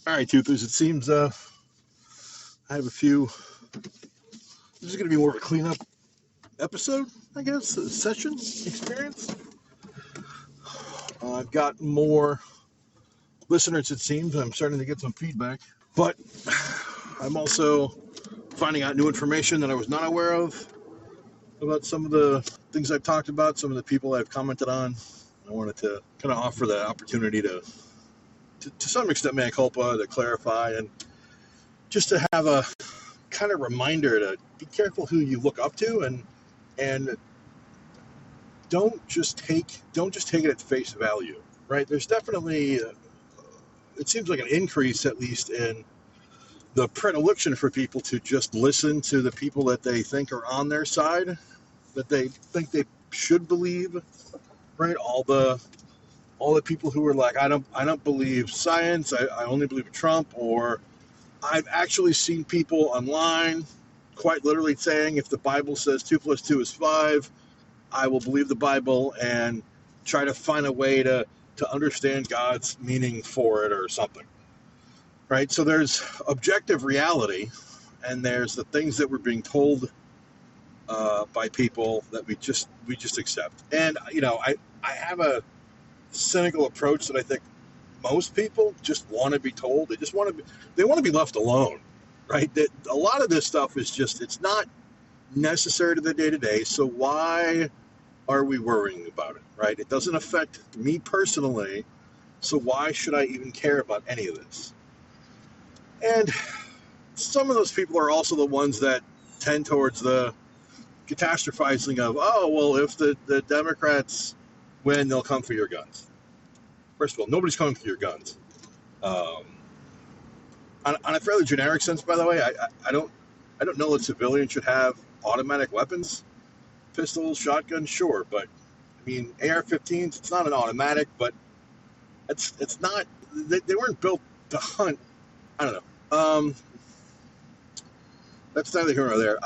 All right, Toothers, it seems I have a few. This is going to be more of a cleanup episode, I guess, a session experience. I've got more listeners, it seems. I'm starting to get some feedback. But I'm also finding out new information that I was not aware of about some of the things I've talked about, some of the people I've commented on. I wanted to kind of offer the opportunity to some extent, mea culpa, to clarify, and just to have a kind of reminder to be careful who you look up to, and don't just take it at face value, right? There's definitely it seems like an increase, at least, in the predilection for people to just listen to the people that they think are on their side, that they think they should believe, right? All the people who are like, I don't believe science, I only believe Trump. Or I've actually seen people online quite literally saying, if the Bible says 2 + 2 is 5, I will believe the Bible and try to find a way to understand God's meaning for it or something, right? So there's objective reality, and there's the things that we're being told by people that we just accept. And I have a cynical approach that I think most people just want to be told. They just want to be left alone, right? That a lot of this stuff is just, it's not necessary to the day-to-day, so why are we worrying about it, right? It doesn't affect me personally, so why should I even care about any of this? And some of those people are also the ones that tend towards the catastrophizing of, oh, well, if the Democrats win, they'll come for your guns. First of all, nobody's coming for your guns. On a fairly generic sense, by the way, I don't know that civilians should have automatic weapons. Pistols, shotguns, sure, but I mean, AR-15s, it's not an automatic, but it's not, they weren't built to hunt. I don't know. That's neither here nor there.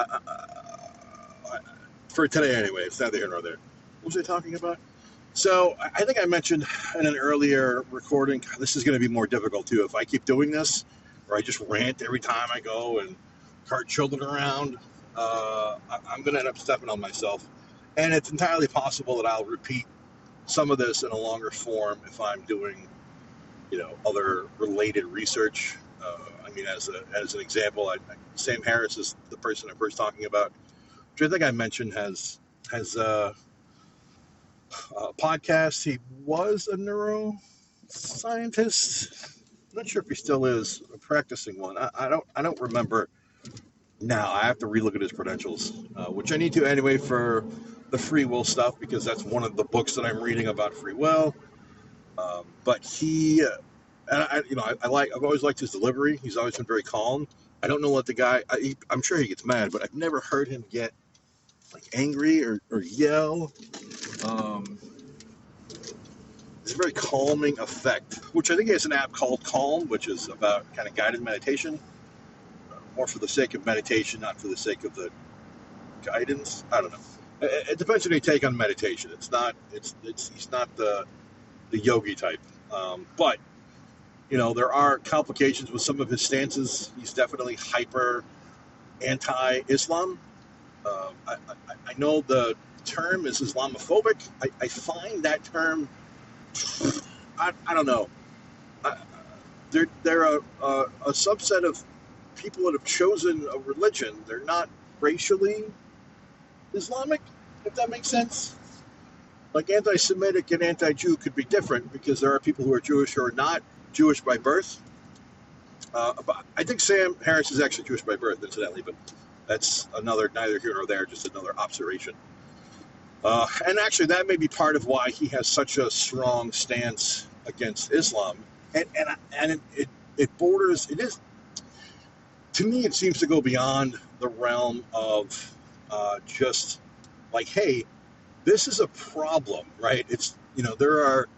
For today anyway, it's neither here nor there. What was I talking about? So I think I mentioned in an earlier recording, this is going to be more difficult too. If I keep doing this, or I just rant every time I go and cart children around, I'm going to end up stepping on myself. And it's entirely possible that I'll repeat some of this in a longer form if I'm doing, other related research. I mean, as an example, Sam Harris is the person I'm first talking about, which I think I mentioned has a podcast. He was a neuroscientist. I'm not sure if he still is a practicing one. I don't remember now. I have to relook at his credentials, which I need to anyway for the free will stuff, because that's one of the books that I'm reading about free will. But he, and I've always liked his delivery. He's always been very calm. I don't know what the guy. I'm sure he gets mad, but I've never heard him get like angry or yell. It's a very calming effect, which I think he has an app called Calm, which is about kind of guided meditation, more for the sake of meditation, not for the sake of the guidance. I don't know. It depends on your take on meditation. He's not the yogi type, but there are complications with some of his stances. He's definitely hyper anti-Islam. I know the term is Islamophobic. I find that term, I don't know. They're a subset of people that have chosen a religion. They're not racially Islamic, if that makes sense. Like anti-Semitic and anti-Jew could be different, because there are people who are Jewish who are not Jewish by birth. But I think Sam Harris is actually Jewish by birth, incidentally, but that's neither here nor there, just another observation. And actually, that may be part of why he has such a strong stance against Islam. And it borders, it is, to me, it seems to go beyond the realm of just like, hey, this is a problem, right? It's, there are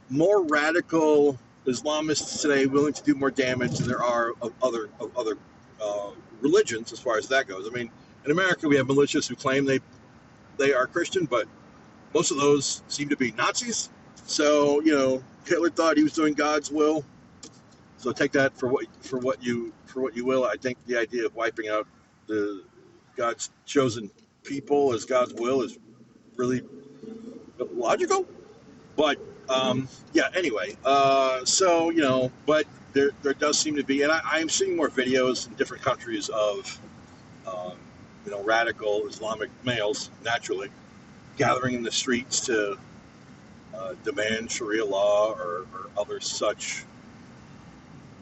more radical Islamists today willing to do more damage than there are of other religions, as far as that goes. I mean, in America, we have militias who claim they are Christian, but most of those seem to be Nazis. So, Hitler thought he was doing God's will. So take that for what you will. I think the idea of wiping out the God's chosen people as God's will is really logical. But yeah, anyway, so but there does seem to be, and I am seeing more videos in different countries of um, radical Islamic males naturally gathering in the streets to demand Sharia law or other such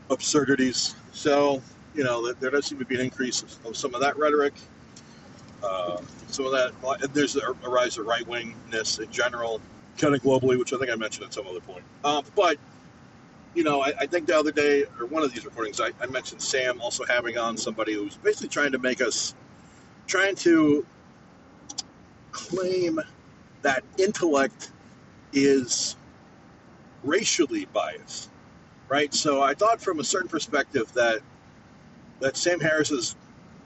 absurdities. So there does seem to be an increase of some of that rhetoric. Some of that, there's a rise of right wingness in general, kind of globally, which I think I mentioned at some other point. But I think the other day, or one of these recordings, I mentioned Sam also having on somebody who's basically trying to claim that intellect is racially biased, right? So I thought from a certain perspective that Sam Harris's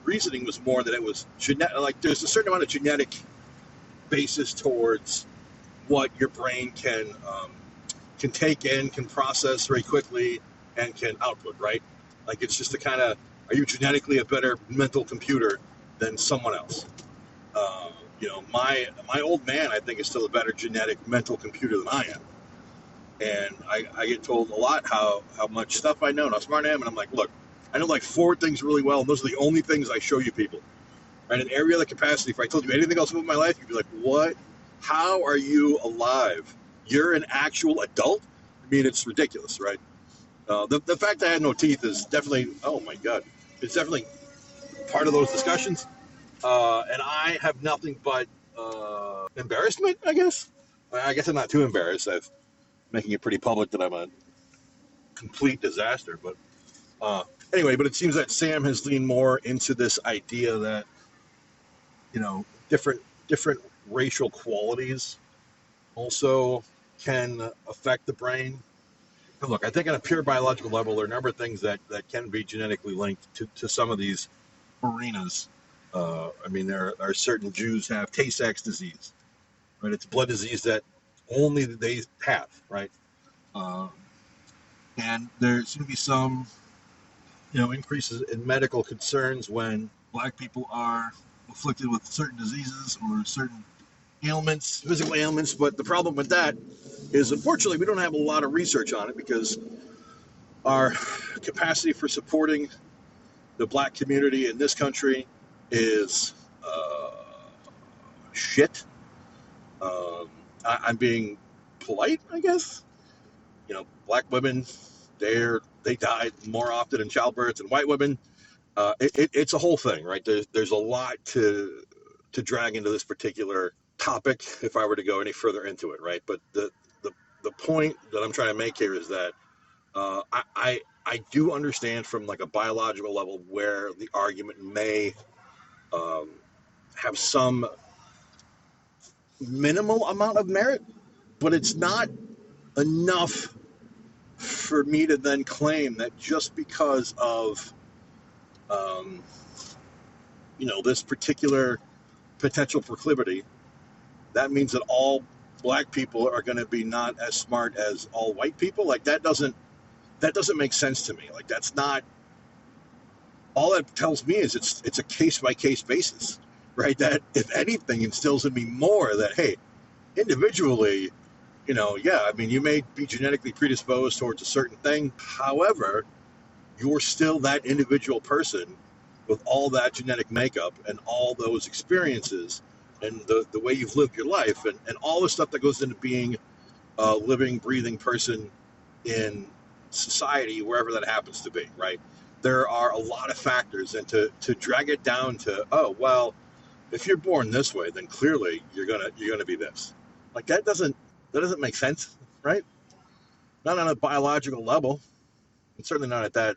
reasoning was more that it was genetic. Like there's a certain amount of genetic basis towards what your brain can take in, can process very quickly, and can output, right? Like it's just a kind of, are you genetically a better mental computer than someone else? My old man, I think, is still a better genetic mental computer than I am. And I get told a lot how much stuff I know and how smart I am. And I'm like, look, I know like 4 things really well, and those are the only things I show you people. Right? In every other capacity, if I told you anything else about my life, you'd be like, what? How are you alive? You're an actual adult? I mean, it's ridiculous, right? The fact that I had no teeth is definitely, oh my God, it's definitely part of those discussions. And I have nothing but embarrassment, I guess. I guess I'm not too embarrassed. I'm making it pretty public that I'm a complete disaster. But anyway, but it seems that Sam has leaned more into this idea that, different racial qualities also can affect the brain. And look, I think on a pure biological level, there are a number of things that can be genetically linked to some of these arenas. I mean, there are certain Jews have Tay-Sachs disease, right? It's a blood disease that only they have, right? Uh, and there seem to be some, increases in medical concerns when Black people are afflicted with certain diseases or certain ailments, physical ailments. But the problem with that is, unfortunately, we don't have a lot of research on it because our capacity for supporting the Black community in this country is shit. I'm being polite, I guess. Black women, they die more often in childbirth than white women. It's a whole thing, right? There's a lot to drag into this particular topic if I were to go any further into it, right? But the point that I'm trying to make here is that I do understand from like a biological level where the argument may um, have some minimal amount of merit, but it's not enough for me to then claim that just because of um, this particular potential proclivity, that means that all Black people are going to be not as smart as all white people. Like that doesn't make sense to me. Like that's not, all that tells me is it's a case by case basis, right? That if anything instills in me more that, hey, individually, yeah, I mean, you may be genetically predisposed towards a certain thing. However, you're still that individual person with all that genetic makeup and all those experiences and the way you've lived your life and all the stuff that goes into being a living, breathing person in society, wherever that happens to be, right? There are a lot of factors, and to drag it down to, oh well, if you're born this way, then clearly you're gonna be this. Like that doesn't make sense, right? Not on a biological level, and certainly not at that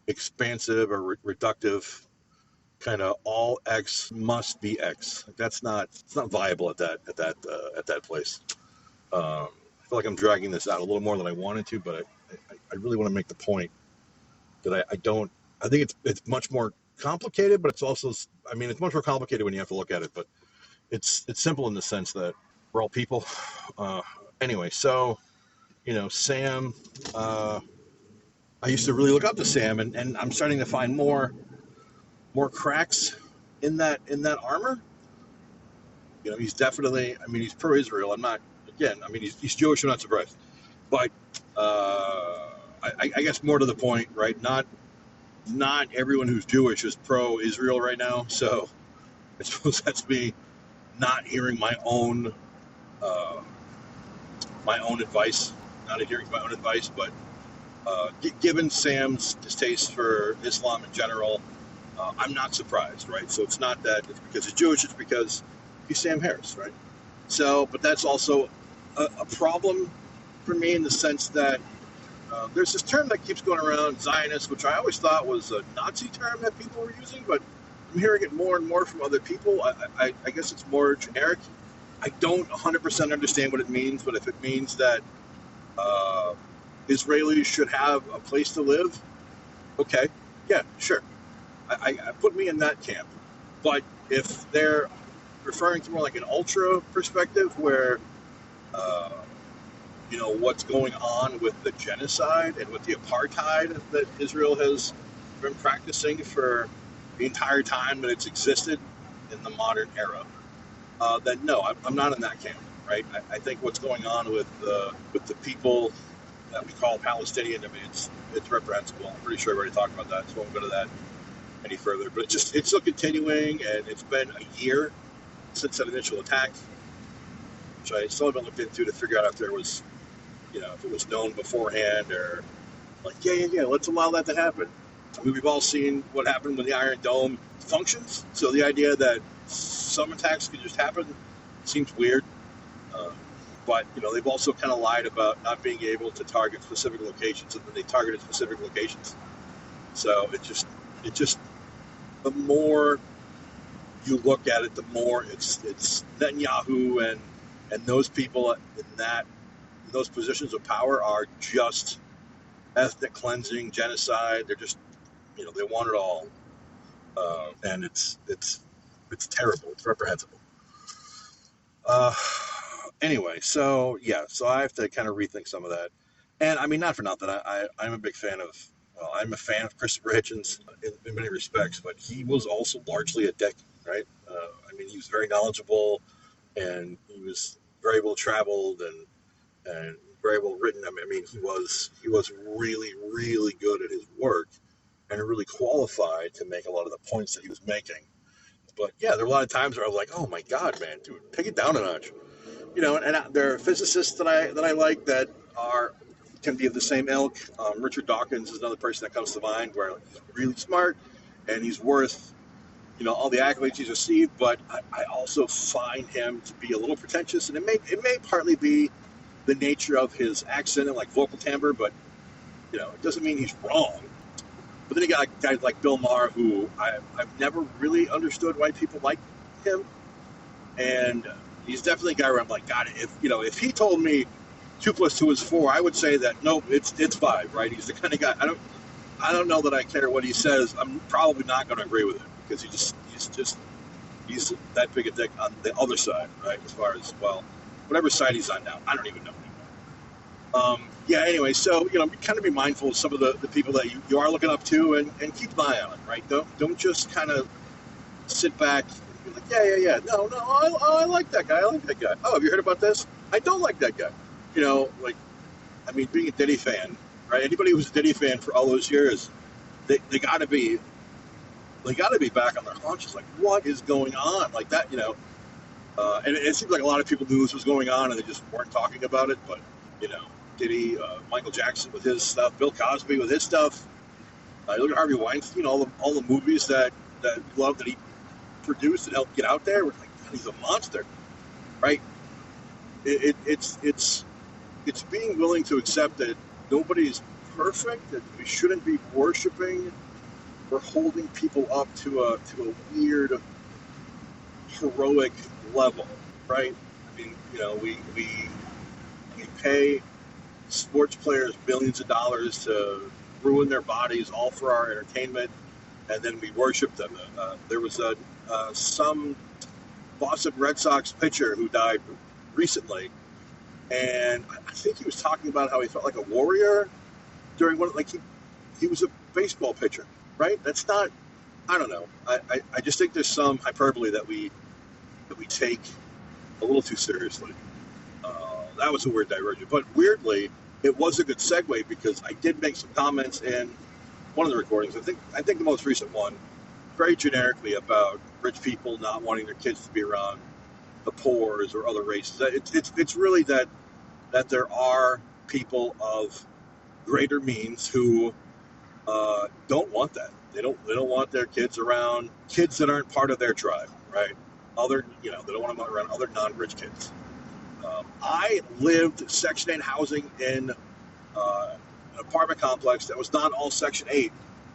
expansive or reductive kind of all X must be X. Like it's not viable at that place. I feel like I'm dragging this out a little more than I wanted to, but I really want to make the point that I don't. I think it's much more complicated, but it's also, I mean, it's much more complicated when you have to look at it. But it's simple in the sense that we're all people. Uh, anyway, so Sam. I used to really look up to Sam, and I'm starting to find more cracks in that armor. He's definitely. I mean, he's pro-Israel. I'm not. Again, I mean, he's Jewish. I'm not surprised. But I guess more to the point, right? Not everyone who's Jewish is pro-Israel right now. So I suppose that's me not hearing uh, my own advice, not adhering to my own advice. But given Sam's distaste for Islam in general, I'm not surprised, right? So it's not that it's because he's Jewish; it's because he's Sam Harris, right? So, but that's also a problem for me in the sense that there's this term that keeps going around, Zionist, which I always thought was a Nazi term that people were using, but I'm hearing it more and more from other people. I guess it's more generic. I don't 100% understand what it means, but if it means that uh, Israelis should have a place to live, okay, yeah, sure. I put me in that camp. But if they're referring to more like an ultra perspective where uh, what's going on with the genocide and with the apartheid that Israel has been practicing for the entire time that it's existed in the modern era, then no, I'm not in that camp, right? I think what's going on with the people that we call Palestinian, I mean, it's reprehensible. I'm pretty sure I already talked about that, so I won't go to that any further. But it's still continuing, and it's been a year since that initial attack, which I still haven't looked into to figure out if there was if it was known beforehand or like, yeah, let's allow that to happen. I mean, we've all seen what happened when the Iron Dome functions. So the idea that some attacks could just happen seems weird. Uh, but, they've also kind of lied about not being able to target specific locations, and then they targeted specific locations. So it just, the more you look at it, the more it's Netanyahu and those people in those positions of power are just ethnic cleansing, genocide. They're just, they want it all, and it's terrible. It's reprehensible. Uh, anyway, so yeah, so I have to kind of rethink some of that. And I mean, not for nothing. I'm a big fan of. Well, I'm a fan of Christopher Hitchens in many respects, but he was also largely a dick, right? I mean, he was very knowledgeable, and he was very well traveled, and very well written. I mean, he was really, really good at his work and really qualified to make a lot of the points that he was making. But yeah, there were a lot of times where I was like, "Oh my God, man, dude, take it down a notch." And there are physicists that I like that are can be of the same ilk. Richard Dawkins is another person that comes to mind where he's really smart and he's worth all the accolades he's received. But I also find him to be a little pretentious, and it may partly be the nature of his accent and like vocal timbre, but it doesn't mean he's wrong. But then you got guys like Bill Maher, who I've never really understood why people like him, and he's definitely a guy where I'm like, God, if he told me 2 + 2 is 4, I would say that nope, it's 5, right? He's the kind of guy. I don't know that I care what he says. I'm probably not going to agree with it because he's that big a dick on the other side, right? As far as whatever side he's on now, I don't even know anymore. Yeah. Anyway, so kind of be mindful of some of the people that you are looking up to, and keep an eye on it, right? Don't just kind of sit back and be like, yeah. No, I like that guy. I like that guy. Oh, have you heard about this? I don't like that guy. Like, I mean, being a Diddy fan, right? Anybody who's a Diddy fan for all those years, they got to be back on their haunches. Like, what is going on? Like that, and it seems like a lot of people knew this was going on and they just weren't talking about it. But you know, Diddy, Michael Jackson with his stuff, Bill Cosby with his stuff. Look at Harvey Weinstein, all the movies that we love that he produced and helped get out there. We're like, God, he's a monster, right? It's being willing to accept that nobody's perfect, that we shouldn't be worshiping or holding people up to a weird heroic level, right? I mean, we pay sports players millions of dollars to ruin their bodies all for our entertainment, and then we worship them. There was some Boston Red Sox pitcher who died recently, and I think he was talking about how he felt like a warrior during he was a baseball pitcher, right? That's not. I don't know. I just think there's some hyperbole that we take a little too seriously. That was a weird diversion, but weirdly, it was a good segue because I did make some comments in one of the recordings. I think the most recent one, very generically about rich people not wanting their kids to be around the poors or other races. It's really that there are people of greater means who don't want that. They don't want their kids around kids that aren't part of their tribe, right? They don't want them around other non-rich kids. I lived Section 8 housing in an apartment complex that was not all Section 8,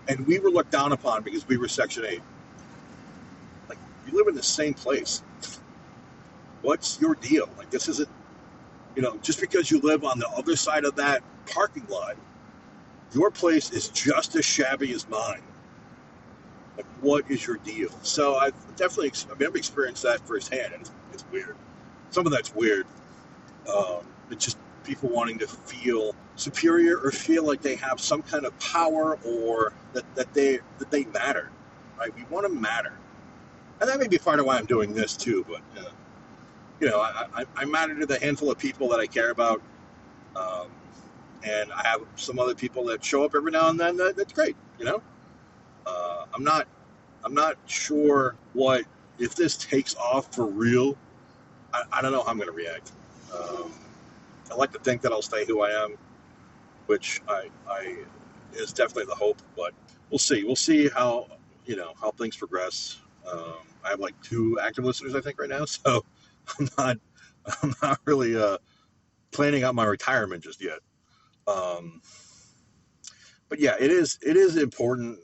and we were looked down upon because we were Section 8. Like, you live in the same place. What's your deal? Like, this isn't, just because you live on the other side of that parking lot, your place is just as shabby as mine. Like, what is your deal? So I've experienced that firsthand, and it's weird. Some of that's weird. It's just people wanting to feel superior or feel like they have some kind of power or that they matter. Right? We want to matter, and that may be part of why I'm doing this too. But I matter to the handful of people that I care about, and I have some other people that show up every now and then. That's great. I'm not sure what if this takes off for real. I don't know how I'm going to react. I like to think that I'll stay who I am, which I is definitely the hope. But we'll see. We'll see how things progress. I have like 2 active listeners, I think, right now, so I'm not really planning out my retirement just yet. But yeah, it is important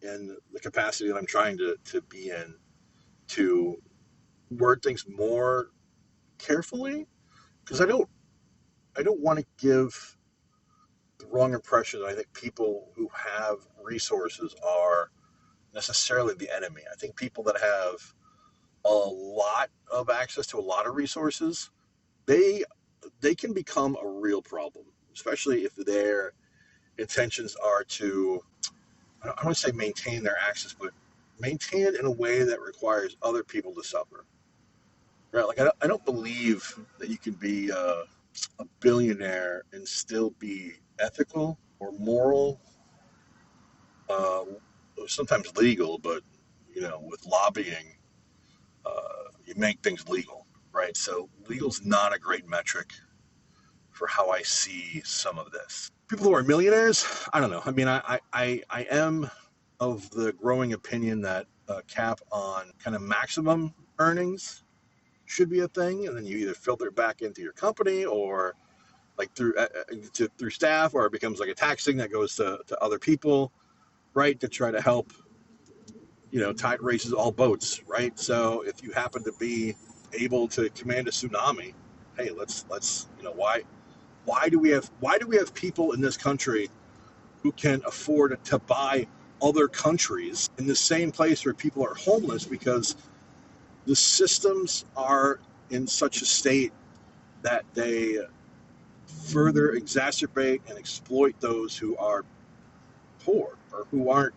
in the capacity that I'm trying to be in to word things more carefully, because I don't want to give the wrong impression that I think people who have resources are necessarily the enemy. I think people that have a lot of access to a lot of resources, they can become a real problem, especially if their intentions are to, I don't want to say maintain their access, but maintain it in a way that requires other people to suffer. Right? Like, I don't believe that you can be a billionaire and still be ethical or moral, sometimes legal, but with lobbying, you make things legal, right? So legal's not a great metric for how I see some of this. People who are millionaires, I don't know. I mean, I am of the growing opinion that a cap on kind of maximum earnings should be a thing, and then you either filter it back into your company or like through staff, or it becomes like a tax thing that goes to other people, right, to try to help tide raises all boats, right? So if you happen to be able to command a tsunami, hey, let's why do we have people in this country who can afford to buy other countries in the same place where people are homeless because the systems are in such a state that they further exacerbate and exploit those who are poor or who are,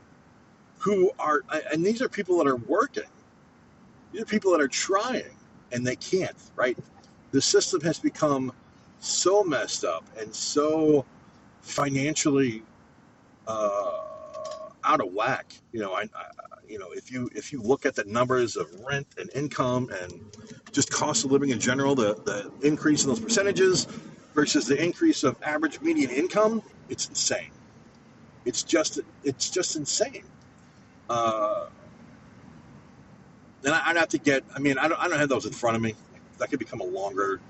and these are people that are working. These are people that are trying and they can't, right? The system has become so messed up and so financially out of whack. If you look at the numbers of rent and income and just cost of living in general, the increase in those percentages versus the increase of average median income, it's insane. It's just insane. And I'd have to get. I mean, I don't have those in front of me. That could become a longer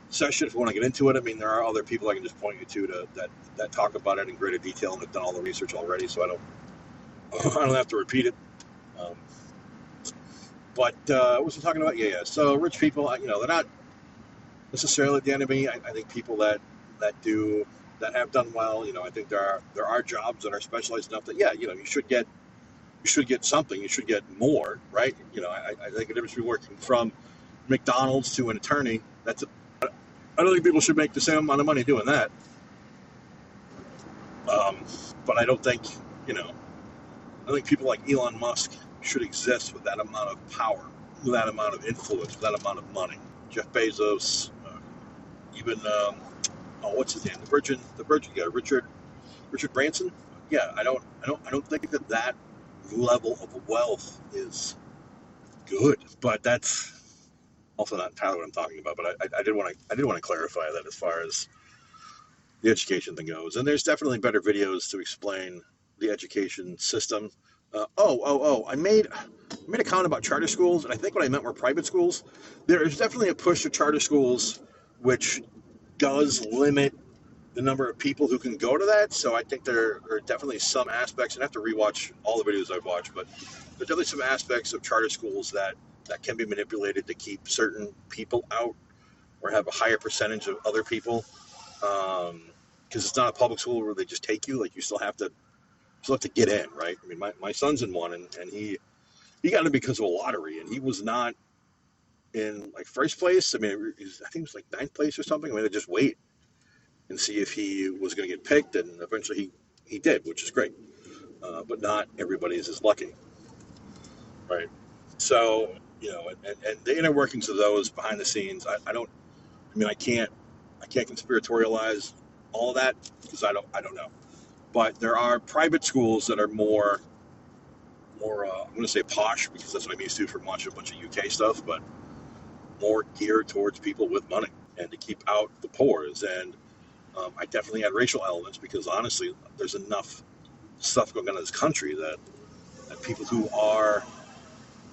session if we want to get into it. I mean, there are other people I can just point you to that talk about it in greater detail and have done all the research already, so I don't have to repeat it. But what was I talking about? Yeah. So rich people, they're not necessarily the enemy. I think people that have done well. I think there are jobs that are specialized enough that you should get something. You should get more, right? I think the difference between working from McDonald's to an attorney, I don't think people should make the same amount of money doing that. Um, but I don't think, you know, I think people like Elon Musk should exist with that amount of power, with that amount of influence, with that amount of money. Jeff Bezos, even what's his name? The Virgin guy, Richard Branson. Yeah, I don't think that level of wealth is good. But that's also not entirely what I'm talking about. But I did want to clarify that as far as the education thing goes. And there's definitely better videos to explain the education system. I made a comment about charter schools, and I think what I meant were private schools. There is definitely a push to charter schools, which does limit the number of people who can go to that. So I think there are definitely some aspects, and I have to rewatch all the videos I've watched, but there's definitely some aspects of charter schools that can be manipulated to keep certain people out or have a higher percentage of other people. Because it's not a public school where they just take you. Like you still have to get in, right? I mean, my son's in one, and he got in because of a lottery, and he was not in like first place. I mean, I think it was like ninth place or something. I mean, they just wait and see if he was going to get picked, and eventually he did, which is great. But not everybody is as lucky, right? So and the inner workings of those behind the scenes, I don't. I mean, I can't conspiratorialize all of that because I don't know. But there are private schools that are more I'm going to say posh because that's what I'm used to from watching a bunch of UK stuff, but more geared towards people with money and to keep out the poors. And I definitely had racial elements because honestly, there's enough stuff going on in this country that people who are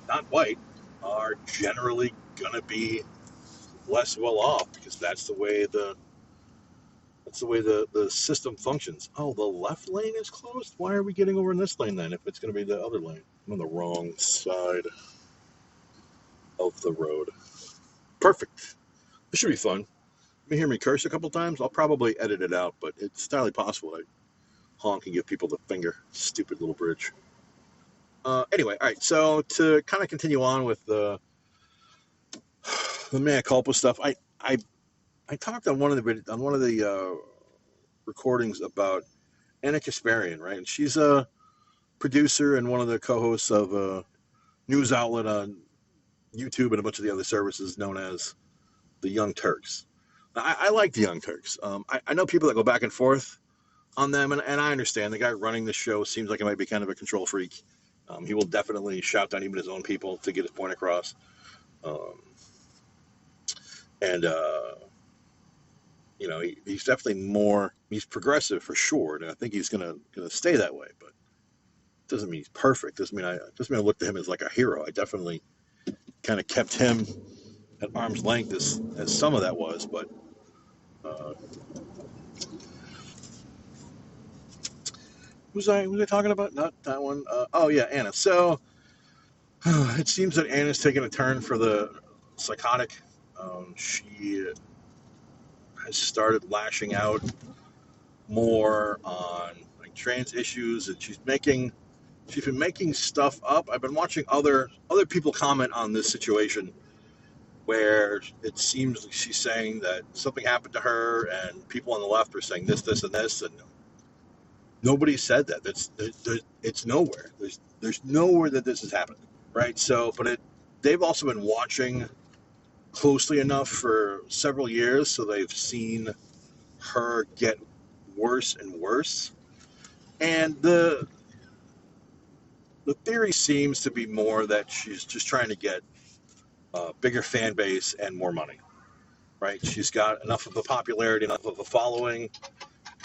not white are generally going to be less well off because that's the way the system functions. Oh, the left lane is closed? Why are we getting over in this lane then if it's going to be the other lane? I'm on the wrong side of the road. Perfect. This should be fun. You hear me curse a couple times. I'll probably edit it out, but it's entirely possible I honk and give people the finger. Stupid little bridge. Anyway, all right. So to kind of continue on with the mea culpa stuff, I talked on one of the recordings about Anna Kasparian, right? And she's a producer and one of the co-hosts of a news outlet on YouTube and a bunch of the other services known as the Young Turks. I like the Young Turks. I know people that go back and forth on them, and I understand the guy running the show seems like he might be kind of a control freak. He will definitely shout down even his own people to get his point across. Um, and he's definitely he's progressive for sure, and I think he's gonna stay that way. But it doesn't mean he's perfect. Doesn't mean I looked at him as like a hero. I definitely kind of kept him at arm's length as some of that was, but uh, who's I talking about? Not that one. Oh yeah, Anna. So it seems that Anna's taking a turn for the psychotic. She has started lashing out more on like trans issues, and she's been making stuff up. I've been watching other people comment on this situation where it seems like she's saying that something happened to her, and people on the left are saying this, and this, and nobody said that. It's nowhere. There's nowhere that this has happened, right? So, but they've also been watching closely enough for several years, so they've seen her get worse and worse. And the theory seems to be more that she's just trying to get a bigger fan base and more money, right? She's got enough of a popularity, enough of a following,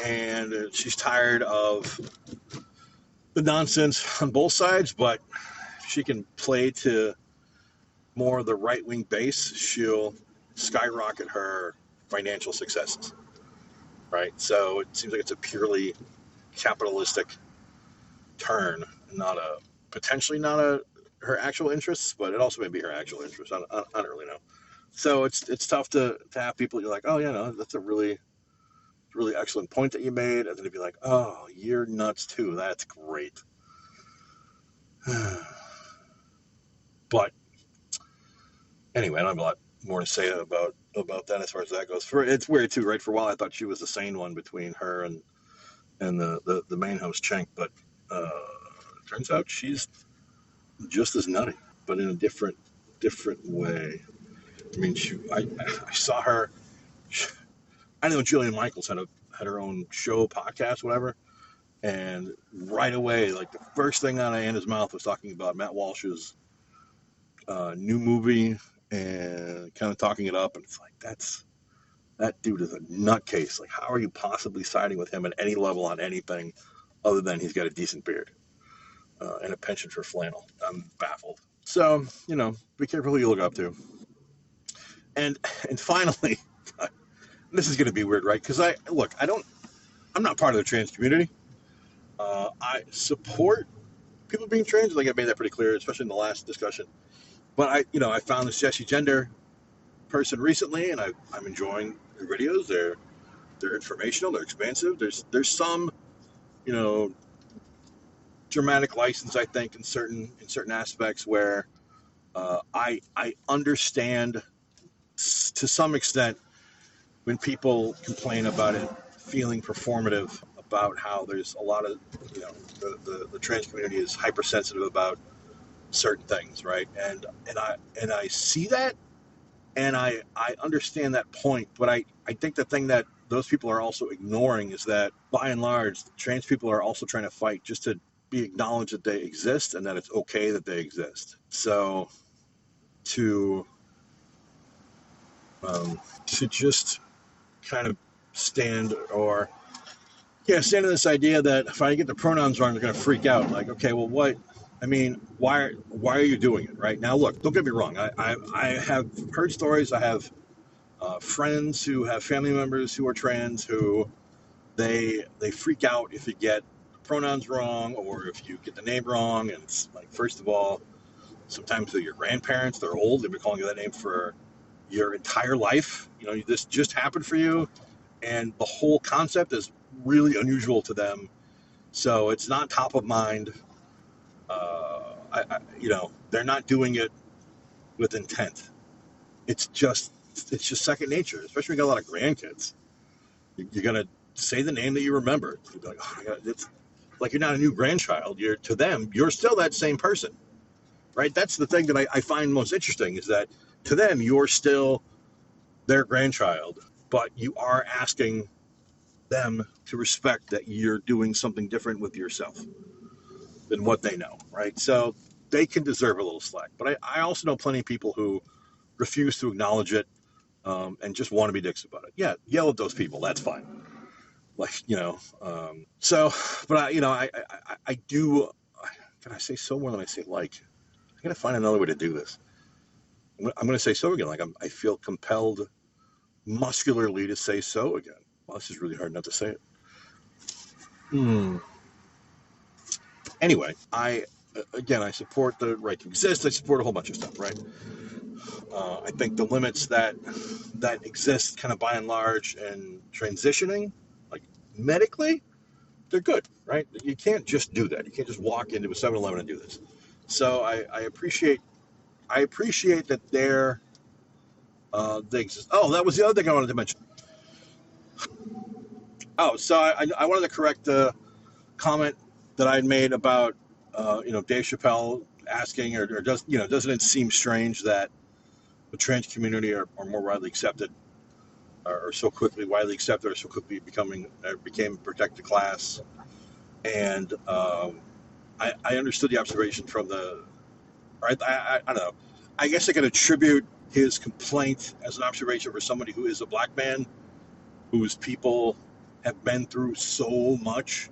and she's tired of the nonsense on both sides, but if she can play to more of the right-wing base, she'll skyrocket her financial successes, right? So it seems like it's a purely capitalistic turn, potentially not her actual interests, but it also may be her actual interests. I don't really know. So it's tough to have people you're like, oh yeah, no, that's a really excellent point that you made, and then to be like, oh, you're nuts too. That's great. But anyway, I don't have a lot more to say about that as far as that goes. It's weird too, right? For a while, I thought she was the sane one between her and and the main host Cenk, but turns out she's just as nutty, but in a different way. I mean, I saw her. I know Jillian Michaels had her own show, podcast, whatever, and right away, like the first thing out of Anna's mouth was talking about Matt Walsh's new movie and kind of talking it up, and it's like that dude is a nutcase. Like, how are you possibly siding with him at any level on anything other than he's got a decent beard and a penchant for flannel? I'm baffled. So, be careful who you look up to. And finally, this is going to be weird, right? Because I'm not part of the trans community. I support people being trans. I think I made that pretty clear, especially in the last discussion. But I found this Jesse Gender person recently, and I'm enjoying their videos. They're informational. They're expansive. There's some, dramatic license, I think, in certain aspects where I understand to some extent when people complain about it feeling performative, about how there's a lot of, the trans community is hypersensitive about certain things, right? And I see that, and I understand that point, but I think the thing that those people are also ignoring is that, by and large, trans people are also trying to fight just to be acknowledged that they exist and that it's okay that they exist. So to just kind of stand in this idea that if I get the pronouns wrong, they're going to freak out. Like, okay, well, what? I mean, why are you doing it, right? Now, look, don't get me wrong. I have heard stories. I have friends who have family members who are trans who they freak out if you get pronouns wrong or if you get the name wrong. And it's like, first of all, sometimes they're your grandparents. They're old. They've been calling you that name for your entire life. This just happened for you, and the whole concept is really unusual to them. So it's not top of mind. They're not doing it with intent. It's just second nature, especially when you got a lot of grandkids. You're going to say the name that you remember. You're like, oh my God, it's like you're not a new grandchild. To them, you're still that same person, right? That's the thing that I find most interesting, is that to them, you're still their grandchild, but you are asking them to respect that you're doing something different with yourself than what they know, right? So they can deserve a little slack. But I also know plenty of people who refuse to acknowledge it and just want to be dicks about it. Yeah, yell at those people. That's fine. So, but I do. Can I say so more than I say like? I gotta find another way to do this. I'm going to say so again. Like I feel compelled muscularly to say so again. Well, this is really hard not to say it. Anyway, I support the right to exist. I support a whole bunch of stuff, right? I think the limits that exist, kind of by and large, and transitioning, like medically, they're good, right? You can't just do that. You can't just walk into a 7-Eleven and do this. So I appreciate that they exist. Oh, that was the other thing I wanted to mention. Oh, so I wanted to correct the comment that I had made about Dave Chappelle asking, or doesn't it seem strange that the trans community are more widely accepted, or so quickly widely accepted, or so quickly became a protected class? And I understood the observation from the. Right, I don't know. I guess I could attribute his complaint as an observation for somebody who is a black man, whose people have been through so much,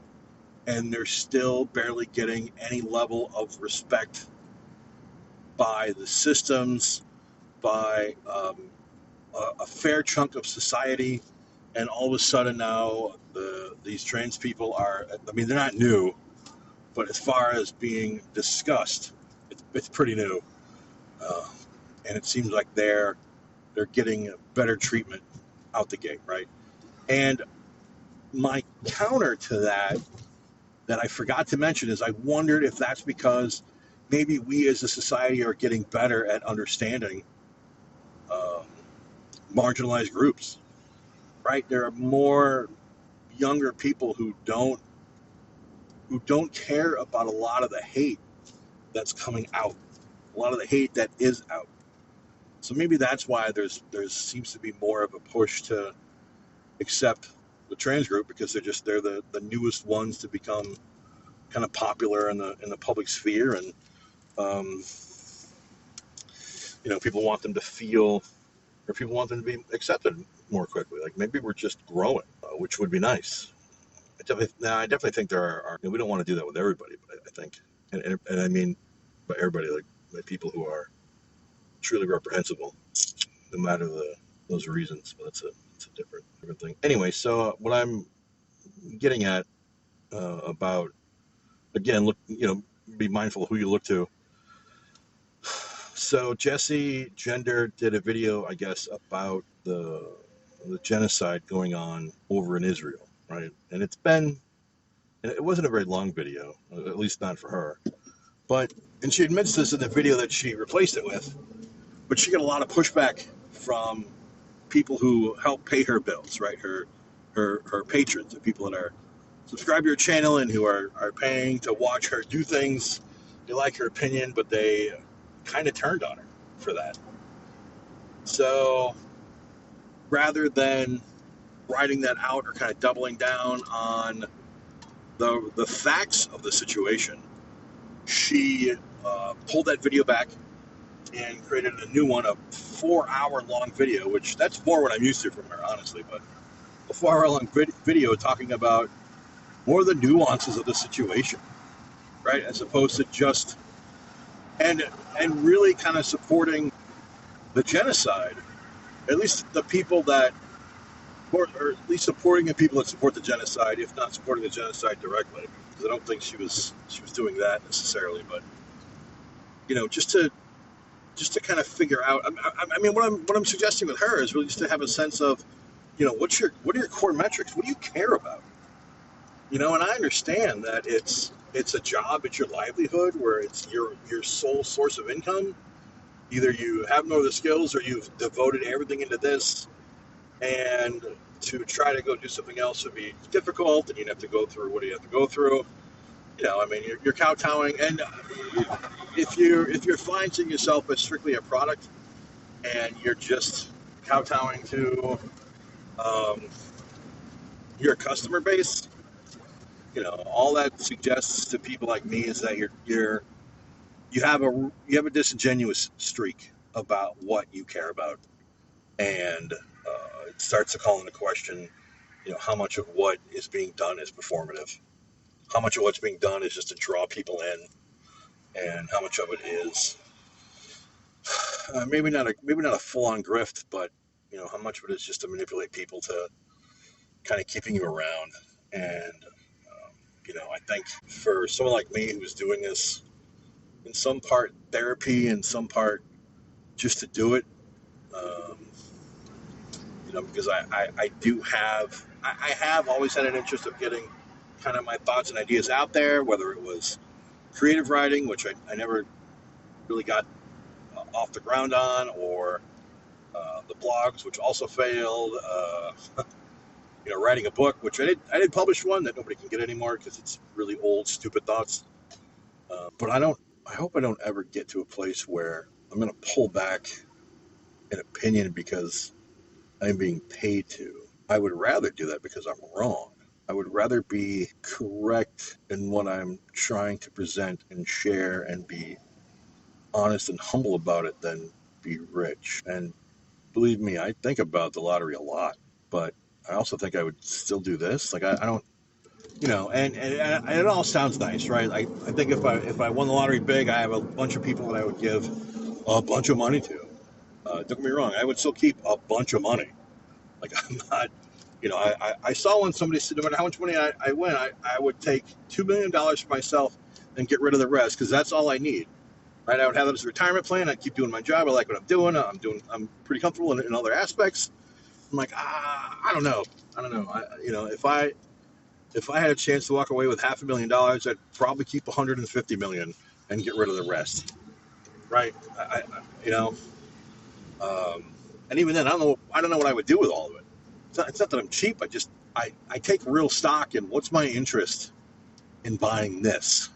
and they're still barely getting any level of respect by the systems, by a fair chunk of society, and all of a sudden now these trans people are, I mean, they're not new, but as far as being discussed, it's pretty new. And it seems like they're getting better treatment out the gate, right? And my counter to that I forgot to mention is I wondered if that's because maybe we as a society are getting better at understanding marginalized groups, right? There are more younger people who don't care about a lot of the hate that's coming out, a lot of the hate that is out. So maybe that's why there's seems to be more of a push to accept the trans group, because they're the newest ones to become kind of popular in the public sphere, and um, people want them to feel, or people want them to be accepted more quickly. Like maybe we're just growing, which would be nice. I definitely think there are we don't want to do that with everybody, but I think, and I mean by everybody, like people who are truly reprehensible, no matter those reasons. But it's a different thing. Anyway, so what I'm getting at about, again, look, be mindful of who you look to. So Jesse Gender did a video, I guess, about the genocide going on over in Israel, right? And it wasn't a very long video, at least not for her. And she admits this in the video that she replaced it with, but she got a lot of pushback from people who help pay her bills, right? Her patrons, the people that are subscribe to her channel and who are paying to watch her do things. They like her opinion, but they kind of turned on her for that. So rather than writing that out or kind of doubling down on the facts of the situation, she pulled that video back and created a new one, a 4-hour long video, which that's more what I'm used to from her, honestly, but a 4-hour long video talking about more of the nuances of the situation, right? As opposed to just, and really kind of supporting the genocide, at least the people that, or at least supporting the people that support the genocide, if not supporting the genocide directly, because I don't think she was doing that necessarily, but just to kind of figure out. I mean, what I'm suggesting with her is really just to have a sense of, what are your core metrics? What do you care about? And I understand that it's a job, it's your livelihood, where it's your sole source of income. Either you have no other skills or you've devoted everything into this, and to try to go do something else would be difficult, and you'd have to go through what do you have to go through. I mean, you're kowtowing, and if you're finding yourself as strictly a product, and you're just kowtowing to your customer base, all that suggests to people like me is that you have a disingenuous streak about what you care about, and it starts to call into question, how much of what is being done is performative, how much of what's being done is just to draw people in, and how much of it is maybe not a full-on grift, but how much of it is just to manipulate people to kind of keeping you around. And I think for someone like me who's doing this in some part therapy and some part just to do it, because I have always had an interest of getting kind of my thoughts and ideas out there, whether it was creative writing, which I never really got off the ground on, or the blogs, which also failed, writing a book, which I did publish one that nobody can get anymore because it's really old, stupid thoughts. But I hope I don't ever get to a place where I'm going to pull back an opinion because I'm being paid to. I would rather do that because I'm wrong. I would rather be correct in what I'm trying to present and share and be honest and humble about it than be rich. And believe me, I think about the lottery a lot, but I also think I would still do this. Like I don't, and it all sounds nice, right? I think if I won the lottery big, I have a bunch of people that I would give a bunch of money to. Don't get me wrong, I would still keep a bunch of money. Like I'm not, I saw when somebody said no matter how much money I win, I would take $2 million for myself and get rid of the rest because that's all I need. Right? I would have that as a retirement plan. I'd keep doing my job. I like what I'm doing. I'm pretty comfortable in other aspects. I'm like, I don't know. If I had a chance to walk away with $500,000, I'd probably keep 150 million and get rid of the rest. Right? And even then, I don't know what I would do with all of it. It's not that I'm cheap. I just I take real stock in what's my interest in buying this.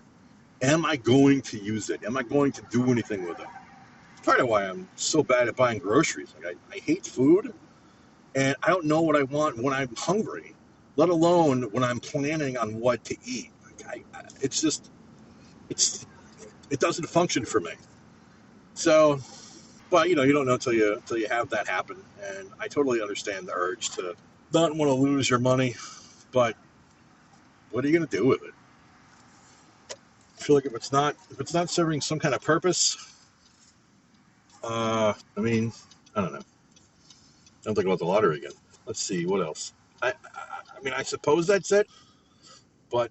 Am I going to use it? Am I going to do anything with it? It's part of why I'm so bad at buying groceries. Like I hate food, and I don't know what I want when I'm hungry, let alone when I'm planning on what to eat. It's just it doesn't function for me. So, but you don't know till you have that happen, and I totally understand the urge to not want to lose your money, but what are you going to do with it? I feel like if it's not serving some kind of purpose, I mean, I don't know. I'll think about the lottery again. Let's see what else. I mean, I suppose that's it. But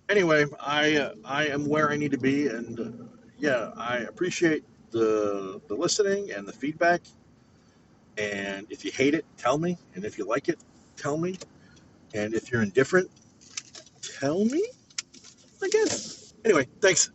anyway, I am where I need to be, and yeah, I appreciate the listening and the feedback. And if you hate it, tell me. And if you like it, tell me. And if you're indifferent, tell me. I guess. Anyway, thanks.